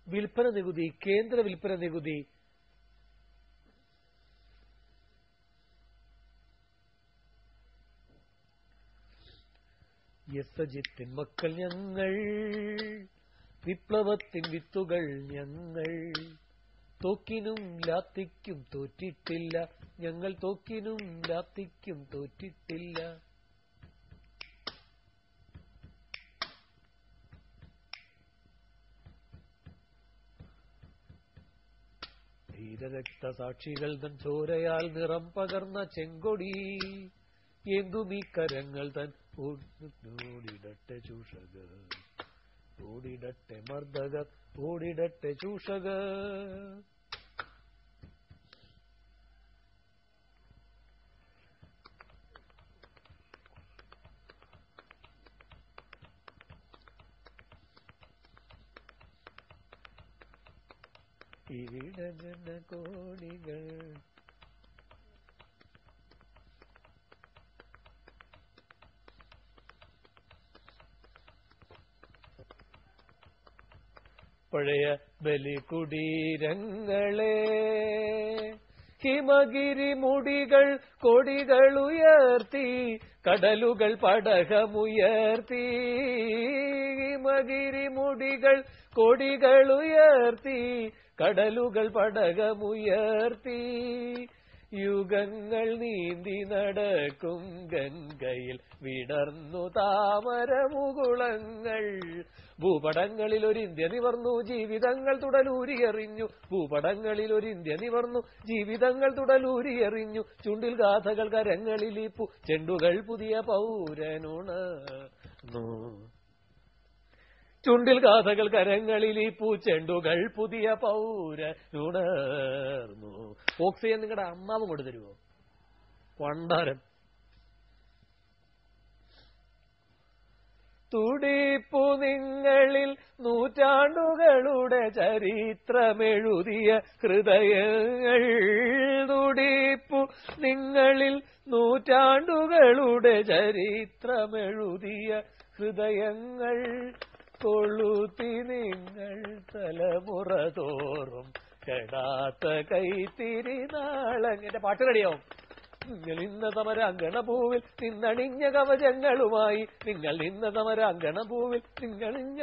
വിൽപ്പന നികുതി, കേന്ദ്ര വിൽപ്പന നികുതി, യസജിത്തിൻ മക്കൾ ഞങ്ങൾ, വിപ്ലവത്തിൻ വിത്തുകൾ ഞങ്ങൾ, തോക്കിനും ലാത്തിക്കും തോറ്റിട്ടില്ല, ഞങ്ങൾ തോക്കിനും ലാത്തിക്കും തോറ്റിട്ടില്ല. ധീരരക്തസാക്ഷികൾ തൻ ചോരയാൽ നിറം പകർന്ന ചെങ്കൊടി എന്തുമീ കരങ്ങൾ തൻ ഓടിടട്ടെ ചൂഷകർ, ഓടിടട്ടെ മർദ്ദകർ, ഓടിടട്ടെ ചൂഷകർ. ഈടജന കോടികൾ പഴയ ബലികുടീരങ്ങളെ, ഹിമഗിരി മുടികൾ കൊടികളുയർത്തി, കടലുകൾ പടകമുയർത്തി. ഹിമഗിരി മുടികൾ കൊടികളുയർത്തി, കടലുകൾ പടകമുയർത്തി. യുഗങ്ങൾ നീന്തി നടക്കും ഗംഗയിൽ വിടർന്നു താമരമുകുളങ്ങൾ. ഭൂപടങ്ങളിൽ ഒരു ഇന്ത്യ നിവർന്നു, ജീവിതങ്ങൾ തുടലൂരിയെറിഞ്ഞു. ഭൂപടങ്ങളിൽ ഒരു ഇന്ത്യ നിവർന്നു, ജീവിതങ്ങൾ തുടലൂരിയെറിഞ്ഞു. ചുണ്ടിൽ ഗാഥകൾ, കരങ്ങളിലിപ്പു ചെണ്ടുകൾ, പുതിയ പൗരനുണർന്നു. ചുണ്ടിൽ ഗാഥകൾ, കരങ്ങളിലീ പൂച്ചെണ്ടുകൾ, പുതിയ പൗരനുണർന്നു. ഓക്സിജൻ നിങ്ങളുടെ അമ്മാവും കൊണ്ടു തരുമോ? പണ്ടാരം. തുടിപ്പു നിങ്ങളിൽ നൂറ്റാണ്ടുകളുടെ ചരിത്രമെഴുതിയ ഹൃദയങ്ങൾ. തുടിപ്പു നിങ്ങളിൽ നൂറ്റാണ്ടുകളുടെ ചരിത്രമെഴുതിയ ഹൃദയങ്ങൾ. കൊളുത്തി നിങ്ങൾ തലമുറ തോറും കെടാത്ത കൈത്തിരി നാളങ്ങ. എന്റെ പാട്ട് റെഡിയാവും. നിങ്ങൾ ഇന്ന സമരാങ്കണഭൂവിൽ നിന്നണിഞ്ഞ കവചങ്ങളുമായി, നിങ്ങൾ ഇന്ന സമരാങ്കണഭൂവിൽ നിന്നണിഞ്ഞ